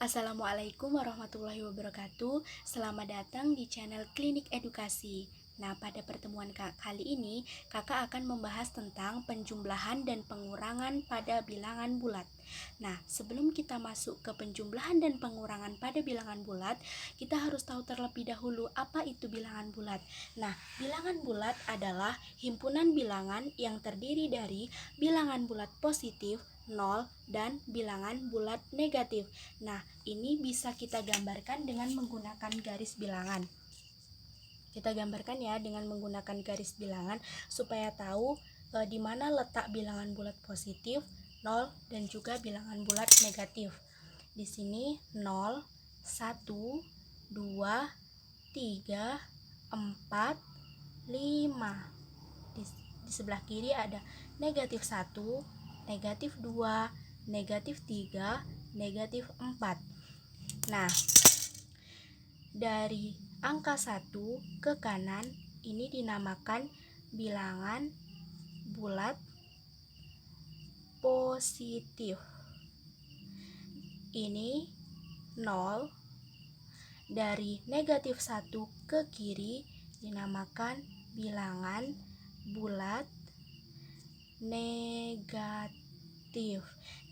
Assalamualaikum warahmatullahi wabarakatuh. Selamat datang di channel Klinik Edukasi. Nah, pada pertemuan kali ini, kakak akan membahas tentang penjumlahan dan pengurangan pada bilangan bulat. Nah, sebelum kita masuk ke penjumlahan dan pengurangan pada bilangan bulat, kita harus tahu terlebih dahulu apa itu bilangan bulat. Nah, bilangan bulat adalah himpunan bilangan yang terdiri dari bilangan bulat positif, 0, dan bilangan bulat negatif. Nah, ini bisa kita gambarkan dengan menggunakan garis bilangan. Kita gambarkan ya dengan menggunakan garis bilangan supaya tahu di mana letak bilangan bulat positif, 0, dan juga bilangan bulat negatif. Di sini 0, 1, 2, 3, 4, 5. Di sebelah kiri ada negatif 1, negatif 2, negatif 3, negatif 4. Nah, dari angka 1 ke kanan ini dinamakan bilangan bulat positif. Ini 0. Dari negatif 1 ke kiri dinamakan bilangan bulat negatif.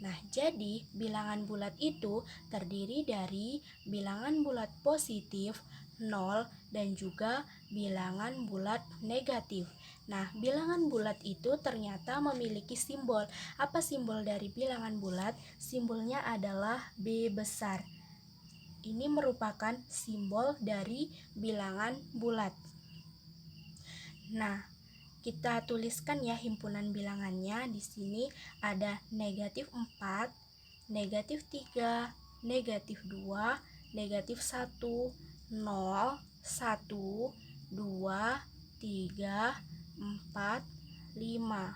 Nah, jadi bilangan bulat itu terdiri dari bilangan bulat positif, 0, dan juga bilangan bulat negatif. Nah, bilangan bulat itu ternyata memiliki simbol. Apa simbol dari bilangan bulat? Simbolnya adalah B besar. Ini merupakan simbol dari bilangan bulat. Nah, kita tuliskan ya himpunan bilangannya. Di sini ada negatif 4, negatif 3, negatif 2, negatif 1, 0, 1, 2, 3, 4, 5.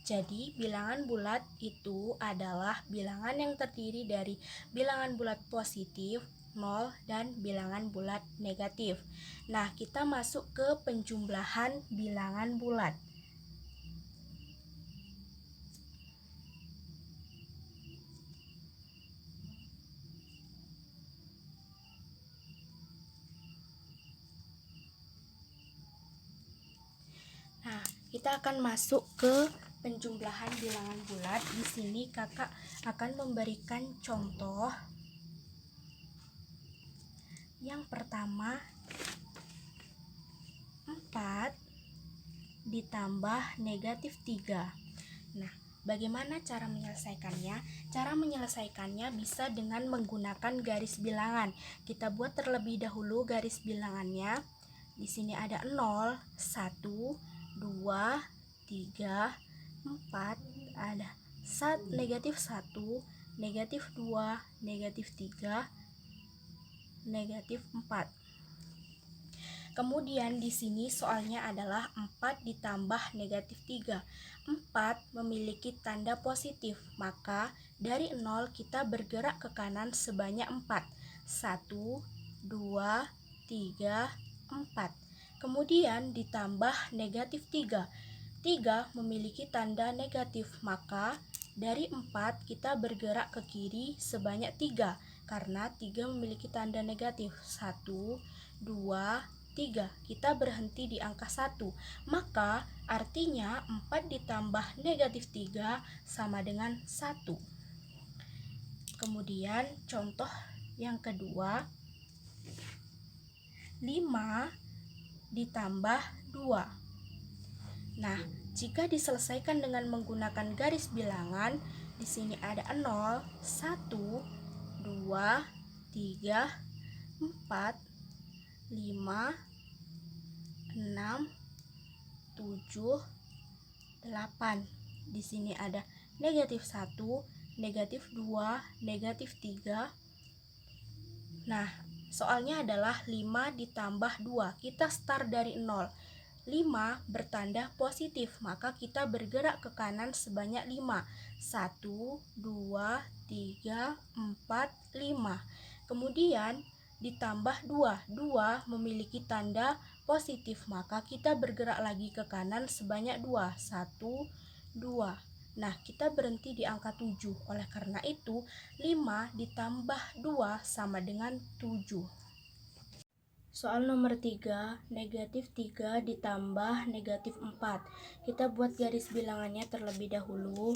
Jadi, bilangan bulat itu adalah bilangan yang terdiri dari bilangan bulat positif, 0, dan bilangan bulat negatif. Nah, kita masuk ke penjumlahan bilangan bulat. Nah, kita akan masuk ke penjumlahan bilangan bulat. Di sini kakak akan memberikan contoh. Yang pertama, 4 ditambah negatif 3. Nah, bagaimana cara menyelesaikannya? Cara menyelesaikannya bisa dengan menggunakan garis bilangan. Kita buat terlebih dahulu garis bilangannya. Di sini ada 0, 1, 2, 3, 4, ada negatif 1, negatif 2, negatif 3, negatif 4. Kemudian di sini soalnya adalah 4 ditambah negatif 3. 4 memiliki tanda positif, maka dari 0 kita bergerak ke kanan sebanyak 4. 1, 2, 3, 4. Kemudian ditambah negatif 3. 3 memiliki tanda negatif, maka dari 4 kita bergerak ke kiri sebanyak 3 karena 3 memiliki tanda negatif. 1, 2, 3. Kita berhenti di angka 1. Maka artinya 4 ditambah negatif 3 sama dengan 1. Kemudian contoh yang kedua, 5 ditambah 2. Nah, jika diselesaikan dengan menggunakan garis bilangan, di sini ada 0, 1, 2, 3, 4, 5, 6, 7, 8. Di sini ada negatif 1, negatif 2, negatif 3. Nah, soalnya adalah 5 ditambah 2. Kita start dari 0. 5 bertanda positif, maka kita bergerak ke kanan sebanyak 5. 1, 2, 3, 4, 5. Kemudian ditambah 2. 2 memiliki tanda positif, maka kita bergerak lagi ke kanan sebanyak 2. 1, 2. Nah, kita berhenti di angka 7. Oleh karena itu, 5 ditambah 2 sama dengan 7. Soal nomor 3, negatif 3 ditambah negatif 4. Kita buat garis bilangannya terlebih dahulu.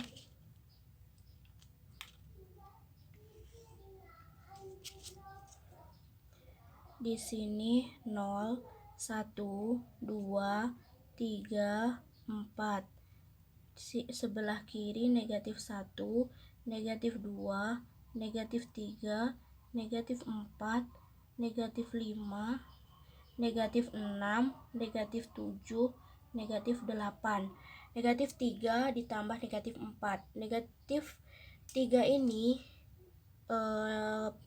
Di sini 0, 1, 2, 3, 4. Sebelah kiri negatif 1, negatif 2, negatif 3, negatif 4, negatif 5, negatif 6, negatif 7, negatif 8. Negatif 3 ditambah negatif 4. Negatif 3 ini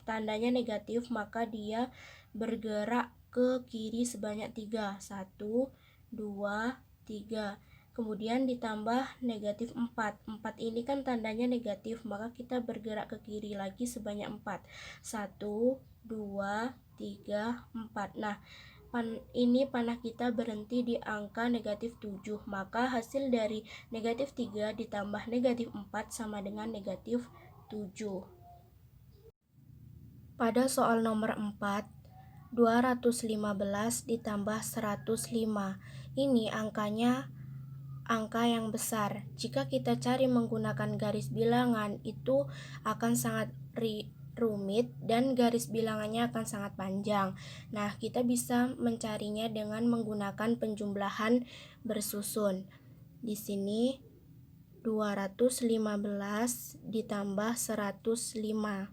tandanya negatif, maka dia bergerak ke kiri sebanyak 3. 1, 2, 3. Kemudian ditambah negatif 4. 4 ini kan tandanya negatif, maka kita bergerak ke kiri lagi sebanyak 4. 1, 2, 3, 4. Nah, ini panah kita berhenti di angka negatif 7. Maka hasil dari negatif 3 ditambah negatif 4 sama dengan negatif 7. Pada soal nomor 4, 215 ditambah 105. Ini angkanya angka yang besar. Jika kita cari menggunakan garis bilangan, itu akan sangat rumit dan garis bilangannya akan sangat panjang. Nah, kita bisa mencarinya dengan menggunakan penjumlahan bersusun. Di sini 215 ditambah 105.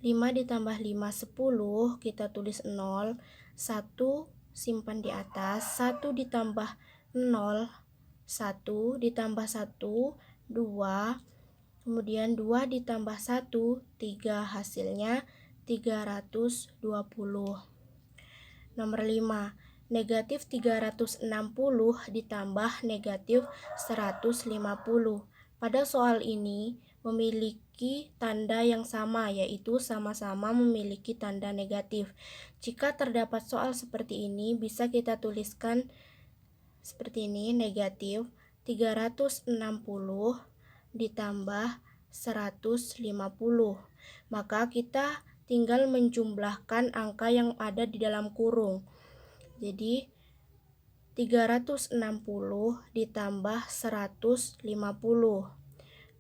5 ditambah 5, 10, kita tulis 0, 1 simpan di atas, 1 ditambah 0, 1 ditambah 1, 2, kemudian 2 ditambah 1, 3, hasilnya 320. Nomor 5, negatif 360 ditambah negatif 150. Pada soal ini memiliki tanda yang sama, yaitu sama-sama memiliki tanda negatif. Jika terdapat soal seperti ini, bisa kita tuliskan seperti ini, negatif 360 ditambah 150. Maka kita tinggal menjumlahkan angka yang ada di dalam kurung. Jadi 360 ditambah 150.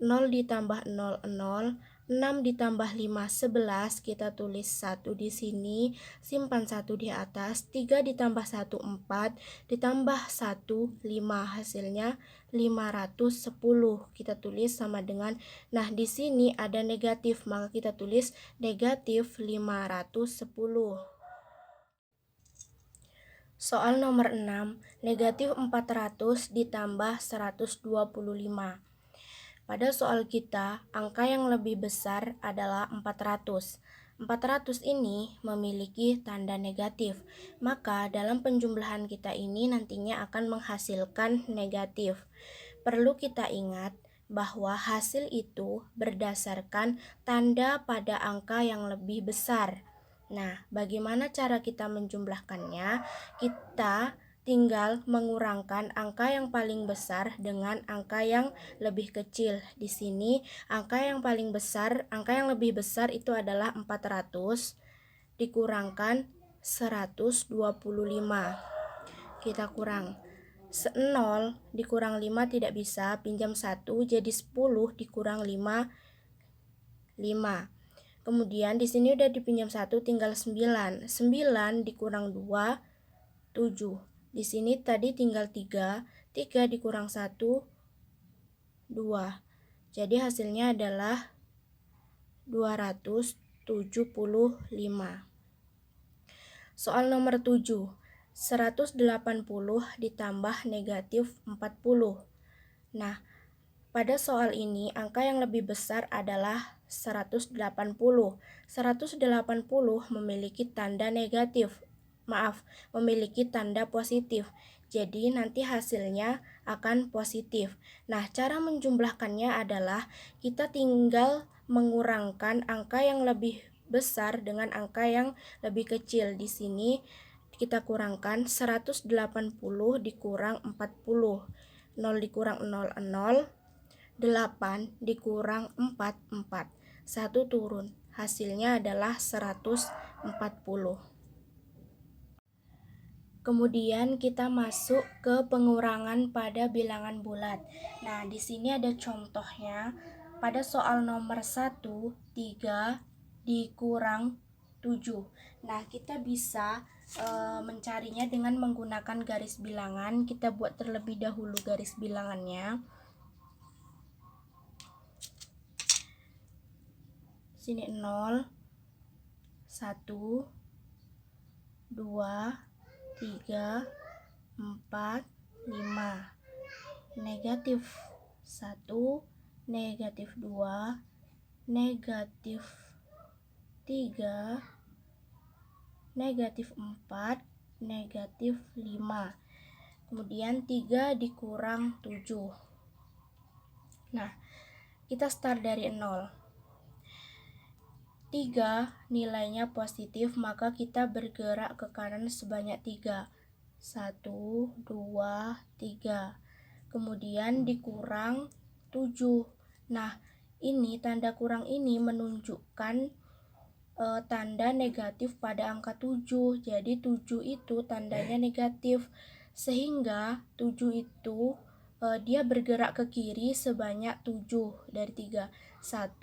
0 ditambah 0, 0. 6 ditambah 5, 11. Kita tulis 1 di sini, simpan 1 di atas. 3 ditambah 1, 4. Ditambah 1, 5. Hasilnya 510. Kita tulis sama dengan, nah di sini ada negatif, maka kita tulis negatif 510. Soal nomor 6, negatif 400 ditambah 125. Pada soal kita, angka yang lebih besar adalah 400. 400 ini memiliki tanda negatif, maka dalam penjumlahan kita ini nantinya akan menghasilkan negatif. Perlu kita ingat bahwa hasil itu berdasarkan tanda pada angka yang lebih besar. Nah, bagaimana cara kita menjumlahkannya? Kita tinggal mengurangkan angka yang paling besar dengan angka yang lebih kecil. Di sini angka yang paling besar, angka yang lebih besar itu adalah 400 dikurangkan 125. Kita kurang. 0 dikurang 5 tidak bisa, pinjam 1, jadi 10 dikurang 5, 5. Kemudian di sini udah dipinjam 1, tinggal 9. 9 dikurang 2, 7. Di sini tadi tinggal 3, 3 dikurang 1, 2. Jadi hasilnya adalah 275. Soal nomor 7, 180 ditambah negatif 40. Nah, pada soal ini angka yang lebih besar adalah 180. 180 memiliki tanda negatif. Memiliki tanda positif. Jadi nanti hasilnya akan positif. Nah, cara menjumlahkannya adalah kita tinggal mengurangkan angka yang lebih besar dengan angka yang lebih kecil. Di sini kita kurangkan 180 dikurang 40. 0 dikurang 0, 0. 8 dikurang 4, 4. 1 turun. Hasilnya adalah 140. Kemudian kita masuk ke pengurangan pada bilangan bulat. Nah, di sini ada contohnya. Pada soal nomor 1, 3 dikurang 7. Nah, kita bisa mencarinya dengan menggunakan garis bilangan. Kita buat terlebih dahulu garis bilangannya. Sini 0, 1, 2, 3, 4, 5. Negatif 1, negatif 2, negatif 3, negatif 4, negatif 5. Kemudian 3 dikurang 7. Nah, kita start dari 0. 3 nilainya positif, maka kita bergerak ke kanan sebanyak 3. 1, 2, 3. Kemudian dikurang 7. Nah, ini tanda kurang ini menunjukkan tanda negatif pada angka 7. Jadi 7 itu tandanya negatif. Sehingga 7 itu dia bergerak ke kiri sebanyak 7 dari 3. 1,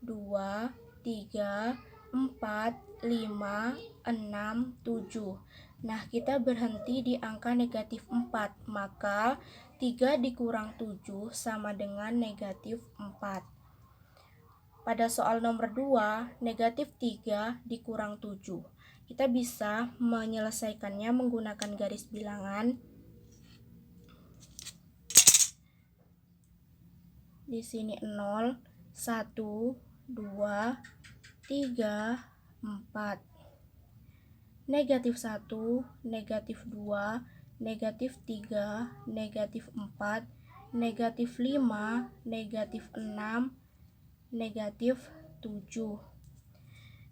2, 3, 4, 5, 6, 7. Nah, kita berhenti di angka negatif 4. Maka 3 dikurang 7 sama dengan negatif 4. Pada soal nomor 2, negatif 3 dikurang 7. Kita bisa menyelesaikannya menggunakan garis bilangan. Di sini 0, 1, 2, 3, 4. Negatif 1, negatif 2, negatif 3, negatif 4, negatif 5, negatif 6, negatif 7.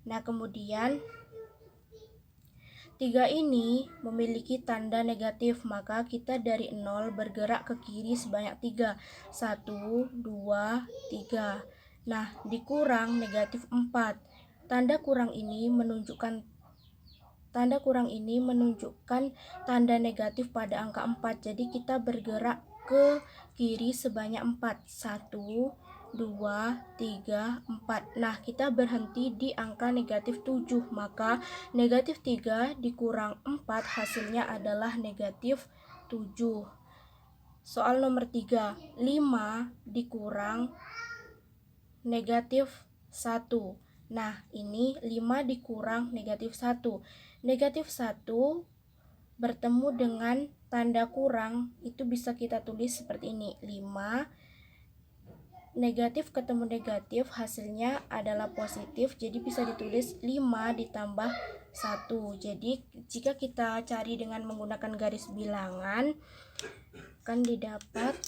Nah, kemudian 3 ini memiliki tanda negatif, maka kita dari 0 bergerak ke kiri sebanyak 3. 1, 2, 3. Nah, dikurang negatif 4. Tanda kurang ini menunjukkan tanda negatif pada angka 4. Jadi kita bergerak ke kiri sebanyak 4. 1, 2, 3, 4. Nah, kita berhenti di angka negatif 7. Maka negatif 3 dikurang 4 hasilnya adalah negatif 7. Soal nomor 3, 5 dikurang negatif 1. Nah, ini 5 dikurang negatif 1. Negatif 1 bertemu dengan tanda kurang, itu bisa kita tulis seperti ini. 5 negatif ketemu negatif, hasilnya adalah positif. Jadi bisa ditulis 5 ditambah 1. Jadi jika kita cari dengan menggunakan garis bilangan, akan didapat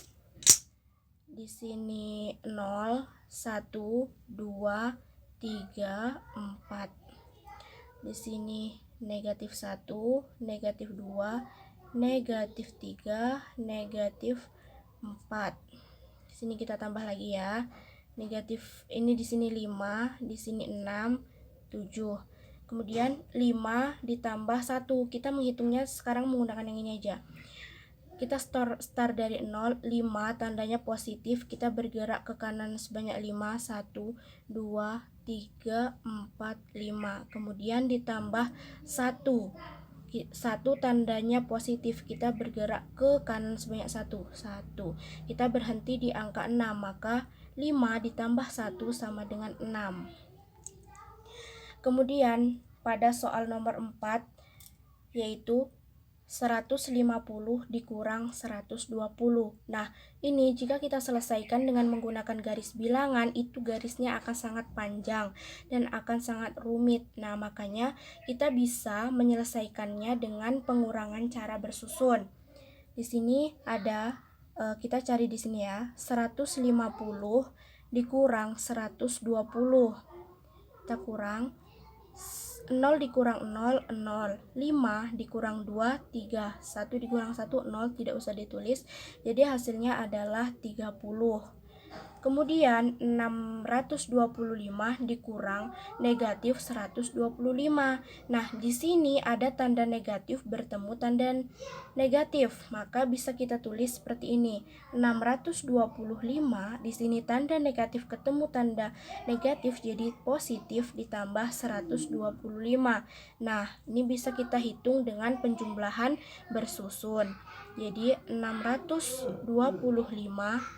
di sini 0, 1, 2, 3, 4. Di sini negatif 1, negatif 2, negatif 3, negatif 4. Di sini kita tambah lagi ya. Negatif ini di sini 5, di sini 6, 7. Kemudian 5 ditambah 1. Kita menghitungnya sekarang menggunakan yang ini aja. Kita start dari 0, 5 tandanya positif, kita bergerak ke kanan sebanyak 5, 1, 2, 3, 4, 5. Kemudian ditambah 1. 1 tandanya positif, kita bergerak ke kanan sebanyak 1, 1. Kita berhenti di angka 6, maka 5 ditambah 1 sama dengan 6. Kemudian pada soal nomor 4, yaitu 150 dikurang 120. Nah, ini jika kita selesaikan dengan menggunakan garis bilangan, itu garisnya akan sangat panjang dan akan sangat rumit. Nah, makanya kita bisa menyelesaikannya dengan pengurangan cara bersusun. Di sini ada, kita cari di sini ya, 150 dikurang 120. Kita kurang 0 dikurang 0, 0. 5 dikurang 2, 3. 1 dikurang 1, 0, tidak usah ditulis. Jadi hasilnya adalah 30. Kemudian 625 dikurang negatif 125. Nah, di sini ada tanda negatif bertemu tanda negatif, maka bisa kita tulis seperti ini. 625 di sini tanda negatif ketemu tanda negatif jadi positif ditambah 125. Nah, ini bisa kita hitung dengan penjumlahan bersusun. Jadi 625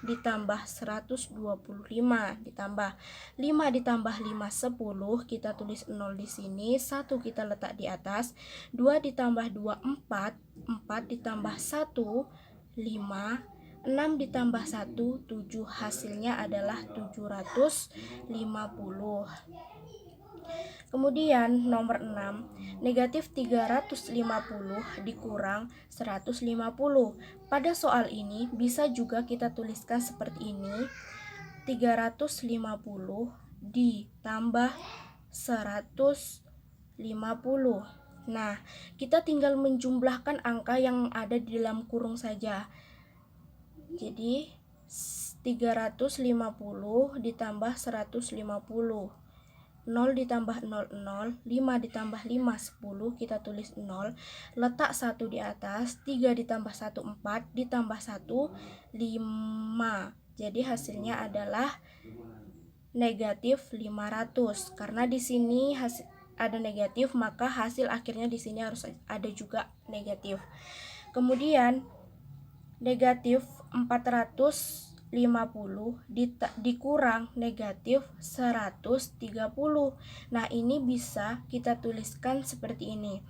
ditambah 125 ditambah 5 ditambah 5 10, kita tulis 0 di sini, 1 kita letak di atas, 2 ditambah 2 4, 4 ditambah 1 5, 6 ditambah 1 7, hasilnya adalah 750. Kemudian nomor 6, negatif 350 dikurang 150. Pada soal ini bisa juga kita tuliskan seperti ini. 350 ditambah 150. Nah, kita tinggal menjumlahkan angka yang ada di dalam kurung saja. Jadi 350 ditambah 150. 0 ditambah 0, 0, 5 ditambah 5, 10, kita tulis 0, letak 1 di atas, 3 ditambah 1, 4, ditambah 1, 5. Jadi hasilnya adalah negatif 500. Karena di sini ada negatif, maka hasil akhirnya di sini harus ada juga negatif. Kemudian negatif 450 dikurang negatif 130. Nah, ini bisa kita tuliskan seperti ini.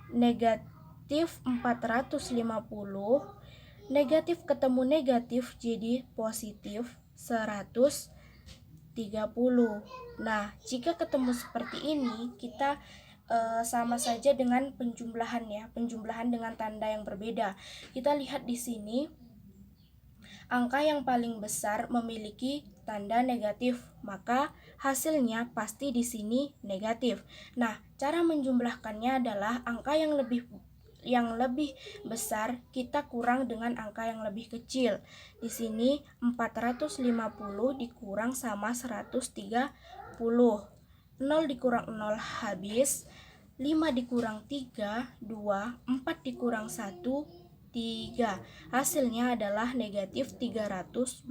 Negatif 450, negatif ketemu negatif jadi positif 130. Nah, jika ketemu seperti ini, kita sama saja dengan penjumlahan ya, penjumlahan dengan tanda yang berbeda. Kita lihat di sini, angka yang paling besar memiliki tanda negatif, maka hasilnya pasti di sini negatif. Nah, cara menjumlahkannya adalah angka yang lebih besar kita kurang dengan angka yang lebih kecil. Di sini 450 dikurang sama 130. 0 dikurang 0 habis. 5 dikurang 3, 2, 4 dikurang 1, 3. Hasilnya adalah negatif 320.